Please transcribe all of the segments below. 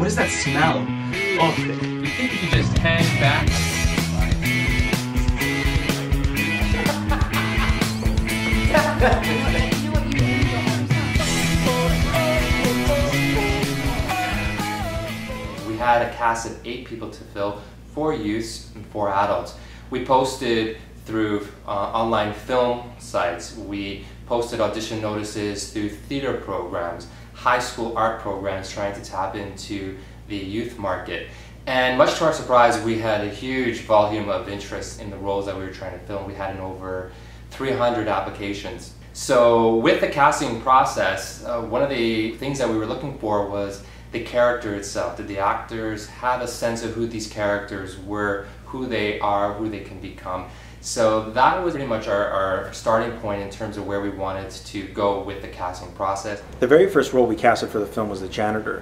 is that smell? Oh, you think if you just hang back? We had a cast of 8 people to fill, 4 youths and 4 adults. We posted through online film sites. We posted audition notices through theater programs, high school art programs trying to tap into the youth market. And much to our surprise, we had a huge volume of interest in the roles that we were trying to film. We had over 300 applications. So with the casting process, one of the things that we were looking for was the character itself. Did the actors have a sense of who these characters were, who they are, who they can become? So that was pretty much our starting point in terms of where we wanted to go with the casting process. The very first role we casted for the film was the janitor.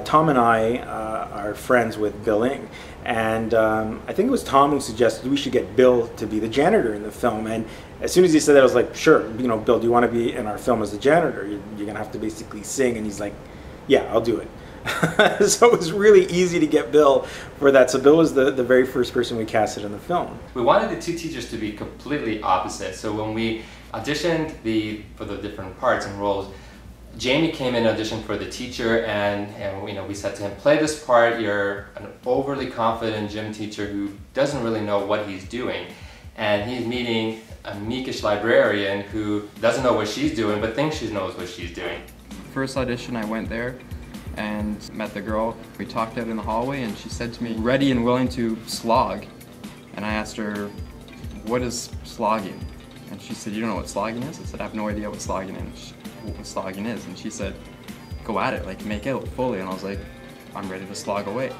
Tom and I are friends with Bill Ng, and I think it was Tom who suggested we should get Bill to be the janitor in the film. And as soon as he said that, I was like, sure, you know, Bill, do you want to be in our film as the janitor? You're gonna have to basically sing. And he's like, yeah, I'll do it. So it was really easy to get Bill for that. So Bill was the very first person we casted in the film. We wanted the 2 teachers to be completely opposite. So when we auditioned for the different parts and roles, Jamie came in and auditioned for the teacher, and you know, we said to him, play this part. You're an overly confident gym teacher who doesn't really know what he's doing. And he's meeting a meekish librarian who doesn't know what she's doing but thinks she knows what she's doing. First audition, I went there and met the girl. We talked out in the hallway and she said to me, ready and willing to slog. And I asked her, what is slogging? And she said, you don't know what slogging is? I said, I have no idea what slogging is. And she said, go at it, like make out fully. And I was like, I'm ready to slog away.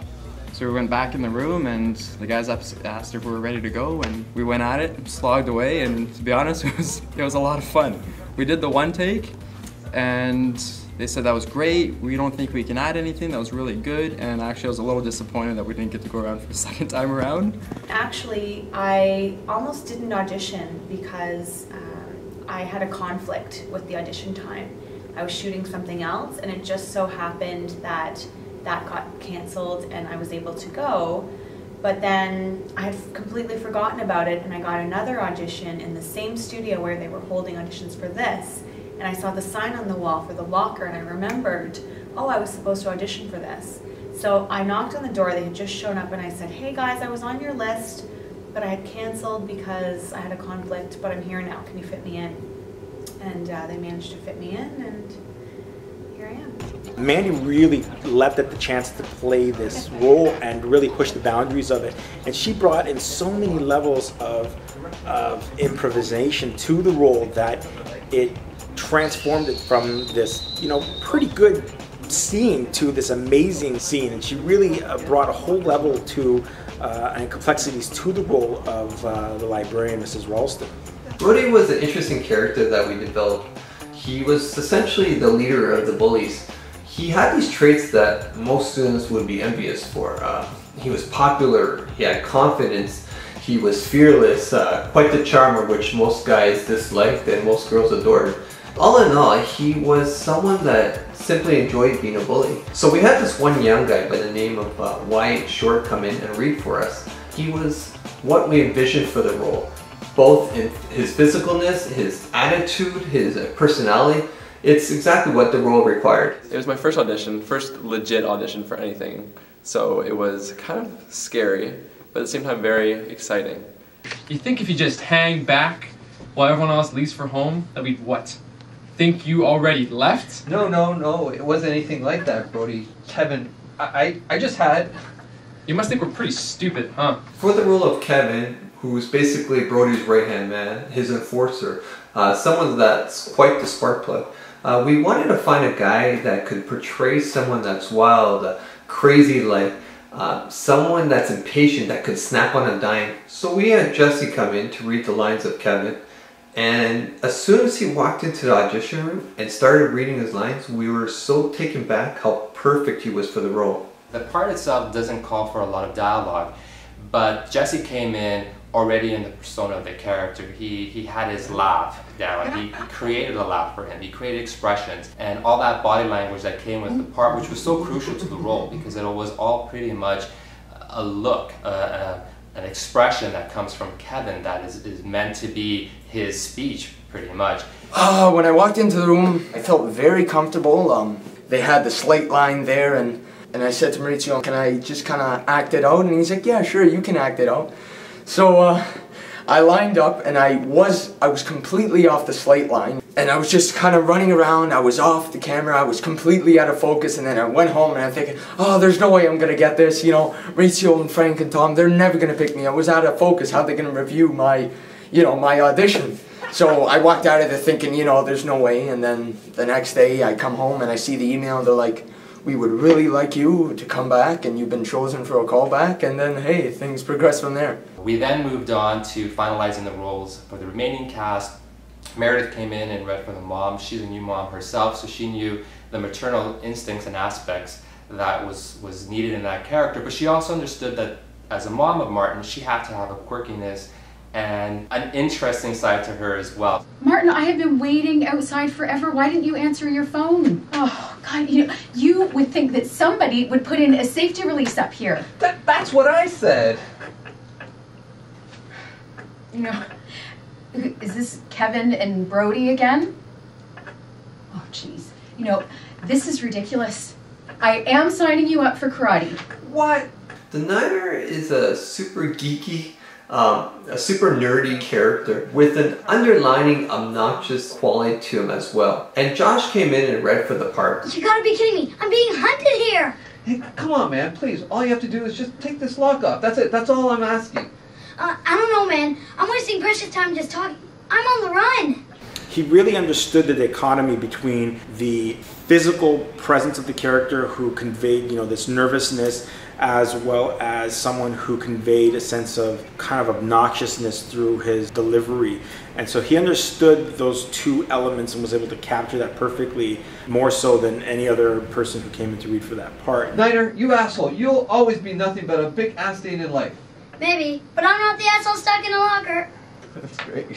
So we went back in the room and the guys asked if we were ready to go, and we went at it, slogged away, and to be honest, it was a lot of fun. We did the 1 take and they said that was great, we don't think we can add anything, that was really good, and actually I was a little disappointed that we didn't get to go around for the 2nd time around. Actually, I almost didn't audition because I had a conflict with the audition time. I was shooting something else and it just so happened that got canceled and I was able to go, but then I had completely forgotten about it and I got another audition in the same studio where they were holding auditions for this. And I saw the sign on the wall for the locker and I remembered, oh, I was supposed to audition for this. So I knocked on the door, they had just shown up, and I said, hey guys, I was on your list, but I had canceled because I had a conflict, but I'm here now, can you fit me in? And they managed to fit me in, and here I am. Mandy really leapt at the chance to play this role and really push the boundaries of it. And she brought in so many levels of improvisation to the role that it transformed it from this, you know, pretty good scene to this amazing scene. And she really brought a whole level to and complexities to the role of the librarian, Mrs. Ralston. Brody was an interesting character that we developed. He was essentially the leader of the bullies. He had these traits that most students would be envious for. He was popular, he had confidence, he was fearless, quite the charmer, which most guys disliked and most girls adored. All in all, he was someone that simply enjoyed being a bully. So we had this one young guy by the name of WYATT Short come in and read for us. He was what we envisioned for the role, both in his physicalness, his attitude, his personality. It's exactly what the role required. It was my first audition, first legit audition for anything. So it was kind of scary, but at the same time very exciting. You think if you just hang back while everyone else leaves for home, that we'd what? Think you already left? No, it wasn't anything like that, Brody. Kevin, I just had... You must think we're pretty stupid, huh? For the role of Kevin, who's basically Brody's right-hand man, his enforcer, someone that's quite the spark plug, we wanted to find a guy that could portray someone that's wild, crazy, like someone that's impatient, that could snap on a dime. So we had Jesse come in to read the lines of Kevin, and as soon as he walked into the audition room and started reading his lines, we were so taken back how perfect he was for the role. The part itself doesn't call for a lot of dialogue, but Jesse came in already in the persona of the character. He had his laugh down. He created a laugh for him. He created expressions and all that body language that came with the part, which was so crucial to the role because it was all pretty much a look, an expression that comes from Kevin that is meant to be his speech, pretty much. When I walked into the room, I felt very comfortable. They had the slate line there, and I said to Maurizio, can I just kind of act it out? And he's like, yeah, sure, you can act it out. So I lined up, and I was completely off the slate line, and I was just kind of running around. I was off the camera, I was completely out of focus, and then I went home, and I'm thinking, oh, there's no way I'm gonna get this, you know, Maurizio and Frank and Tom, they're never gonna pick me. I was out of focus. How are they gonna review my, you know, my audition? So I walked out of there thinking, you know, there's no way, and then the next day I come home and I see the email, and they're like, we would really like you to come back, and you've been chosen for a callback, and then, hey, things progress from there. We then moved on to finalizing the roles for the remaining cast. Meredith came in and read for the mom. She's a new mom herself, so she knew the maternal instincts and aspects that was needed in that character, but she also understood that as a mom of Martin, she had to have a quirkiness and an interesting side to her as well. Martin, I have been waiting outside forever. Why didn't you answer your phone? Oh, God, you would think that somebody would put in a safety release up here. That's what I said. You know, is this Kevin and Brody again? Oh, jeez. You know, this is ridiculous. I am signing you up for karate. What? The Niner is a super geeky, a super nerdy character with an underlining obnoxious quality to him as well. And Josh came in and read for the part. You gotta be kidding me! I'm being hunted here! Hey, come on, man, please. All you have to do is just take this lock off. That's it. That's all I'm asking. I don't know, man. I'm wasting precious time just talking. I'm on the run. He really understood the dichotomy between the physical presence of the character who conveyed, you know, this nervousness, as well as someone who conveyed a sense of kind of obnoxiousness through his delivery. And so he understood those two elements and was able to capture that perfectly, more so than any other person who came in to read for that part. Niner, you asshole, you'll always be nothing but a big ass stain in life. Maybe, but I'm not the asshole stuck in a locker. That's great.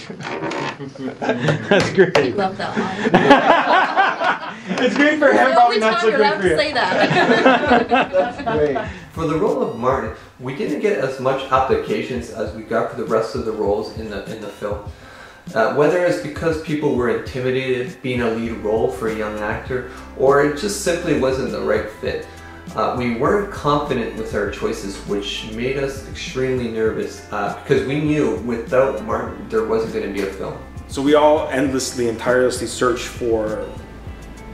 That's great. I love that one. It's great for him, probably not so good for you. Say that. That's great. For the role of Martin, we didn't get as much applications as we got for the rest of the roles in the film. Whether it's because people were intimidated being a lead role for a young actor, or it just simply wasn't the right fit. We weren't confident with our choices, which made us extremely nervous because we knew without Martin there wasn't going to be a film. So we all endlessly and tirelessly searched for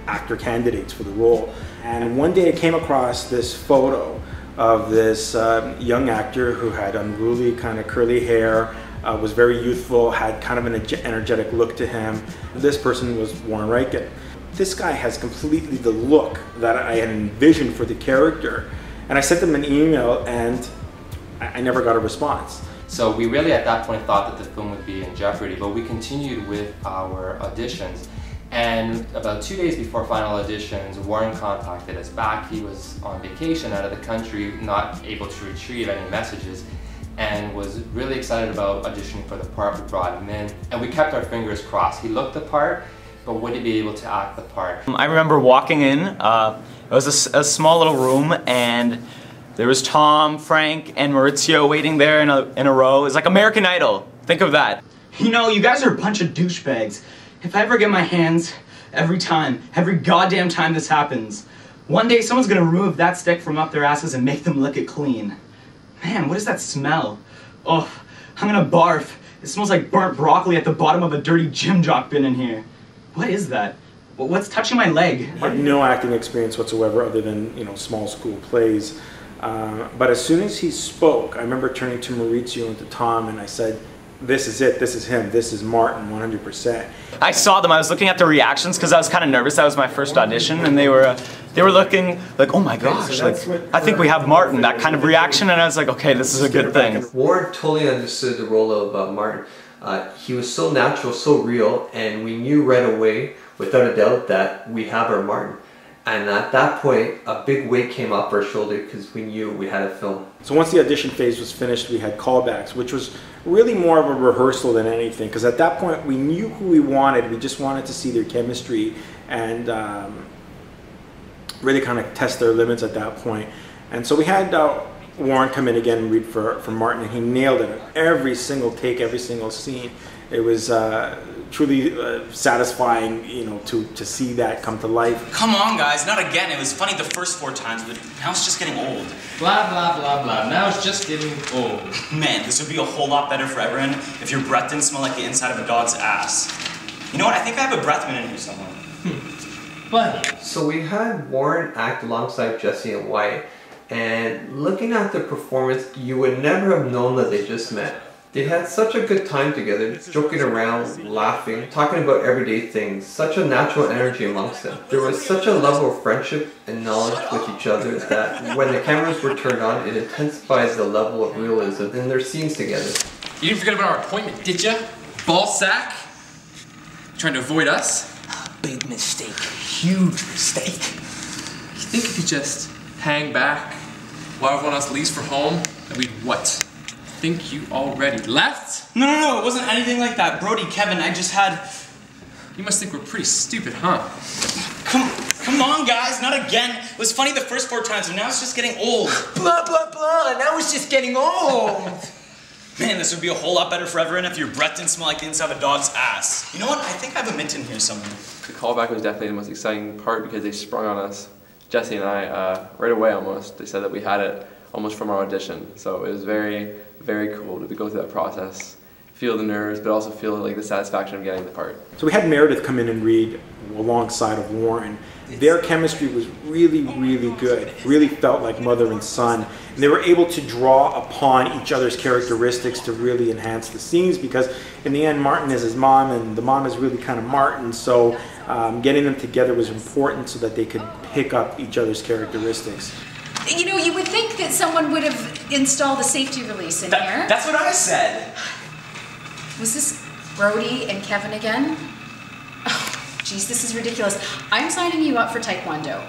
actor candidates for the role. And one day I came across this photo of this young actor who had unruly kind of curly hair, was very youthful, had kind of an energetic look to him. This person was RYNKUN. This guy has completely the look that I had envisioned for the character. And I sent him an email and I never got a response. So we really at that point thought that the film would be in jeopardy, but we continued with our auditions. And about 2 days before final auditions, Warren contacted us back. He was on vacation out of the country, not able to retrieve any messages, and was really excited about auditioning for the part. We brought him in, and we kept our fingers crossed. He looked the part, but would he be able to act the part? I remember walking in, it was a small little room, and there was Tom, Frank, and Maurizio waiting there in a row. It was like American Idol. Think of that. You know, you guys are a bunch of douchebags. If I ever get my hands, every goddamn time this happens, one day someone's gonna remove that stick from up their asses and make them lick it clean. Man, what is that smell? Oh, I'm gonna barf. It smells like burnt broccoli at the bottom of a dirty gym jock bin in here. What is that? What's touching my leg? I had no acting experience whatsoever other than, you know, small school plays. But as soon as he spoke, I remember turning to Maurizio and to Tom and I said, this is it, this is him, this is Martin, 100%. I saw them, I was looking at the reactions because I was kind of nervous. That was my first audition, and they were looking like, oh my gosh, like, I think we have Martin, that kind of reaction, and I was like, okay, this is a good thing. Warren totally understood the role of Martin. He was so natural, so real, and we knew right away, without a doubt, that we have our Martin. And at that point, a big weight came off our shoulder because we knew we had a film. So once the audition phase was finished, we had callbacks, which was really more of a rehearsal than anything, because at that point we knew who we wanted. We just wanted to see their chemistry and really kind of test their limits at that point. And so we had Warren come in again and read for Martin, and he nailed it. Every single take, every single scene. It was truly satisfying, you know, to see that come to life. Come on, guys, not again. It was funny the first 4 times, but now it's just getting old. Blah, blah, blah, blah. Now it's just getting old. Man, this would be a whole lot better for everyone if your breath didn't smell like the inside of a dog's ass. You know what? I think I have a breath mint in here somewhere. But so we had Warren act alongside Jesse and Wyatt, and looking at their performance, you would never have known that they just met. They had such a good time together, joking around, laughing, talking about everyday things, such a natural energy amongst them. There was such a level of friendship and knowledge with each other that when the cameras were turned on, it intensified the level of realism in their scenes together. You didn't forget about our appointment, did ya? Ball sack? Trying to avoid us? Big mistake. Huge mistake. You think if you just hang back while everyone else leaves for home, that we'd what? Think you already left? No, it wasn't anything like that. Brody, Kevin, I just had... You must think we're pretty stupid, huh? Come on, guys, not again. It was funny the first 4 times, and now it's just getting old. Blah, blah, blah, now it's just getting old. Man, this would be a whole lot better for everyone if your breath didn't smell like the inside of a dog's ass. You know what? I think I have a mint in here somewhere. The callback was definitely the most exciting part because they sprung on us, Jesse and I, right away almost. They said that we had it almost from our audition. So it was very, very cool to go through that process. Feel the nerves, but also feel like the satisfaction of getting the part. So we had Meredith come in and read alongside of Warren. Their chemistry was really, really good. Really felt like mother and son. And they were able to draw upon each other's characteristics to really enhance the scenes, because in the end Martin is his mom and the mom is really kind of Martin. So getting them together was important so that they could pick up each other's characteristics. You know, you would think that someone would have installed a safety release in here. That's what I said. Was this Brody and Kevin again? Oh, geez, this is ridiculous. I'm signing you up for Taekwondo.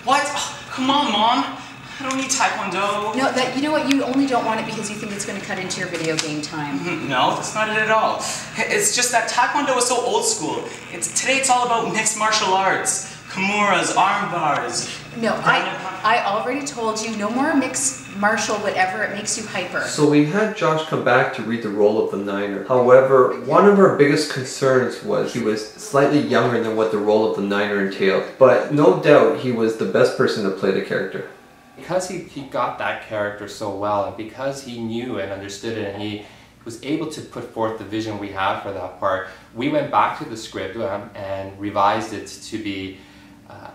What? Oh, come on, Mom. I don't need Taekwondo. No, you know what? You only don't want it because you think it's going to cut into your video game time. No, that's not it at all. It's just that Taekwondo is so old school. Today it's all about mixed martial arts. Kimuras, arm bars. No, I already told you, no more mixed martial whatever, it makes you hyper. So we had Josh come back to read the role of the Niner. However, one of our biggest concerns was he was slightly younger than what the role of the Niner entailed. But no doubt he was the best person to play the character. Because he got that character so well, and because he knew and understood it, and he was able to put forth the vision we had for that part, we went back to the script and revised it to be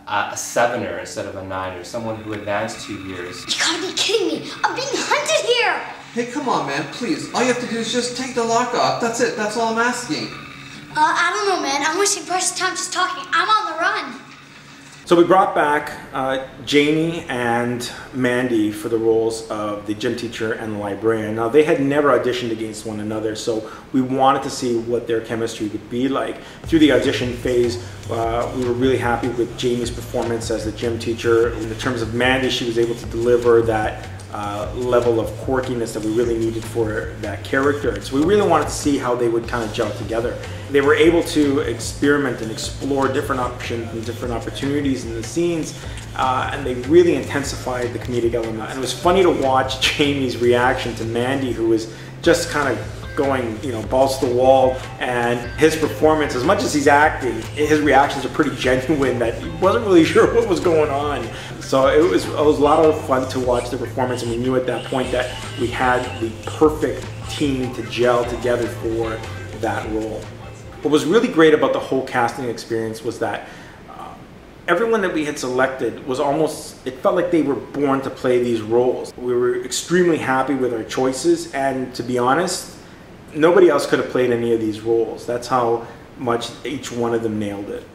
a 7er instead of a 9er, someone who advanced 2 years. You gotta be kidding me! I'm being hunted here! Hey, come on, man, please. All you have to do is just take the lock off. That's it. That's all I'm asking. I don't know, man. I'm wasting precious time just talking. I'm on the run. So we brought back Jamie and Mandy for the roles of the gym teacher and the librarian. Now, they had never auditioned against one another, so we wanted to see what their chemistry would be like. Through the audition phase, we were really happy with Jamie's performance as the gym teacher. In terms of Mandy, she was able to deliver that level of quirkiness that we really needed for that character. So we really wanted to see how they would kind of gel together. They were able to experiment and explore different options and different opportunities in the scenes, and they really intensified the comedic element. And it was funny to watch Jamie's reaction to Mandy, who was just kind of going, you know, balls to the wall, and his performance, as much as he's acting, his reactions are pretty genuine, that he wasn't really sure what was going on. So it was a lot of fun to watch the performance, and we knew at that point that we had the perfect team to gel together for that role. What was really great about the whole casting experience was that everyone that we had selected was almost, it felt like they were born to play these roles. We were extremely happy with our choices, and to be honest, nobody else could have played any of these roles. That's how much each one of them nailed it.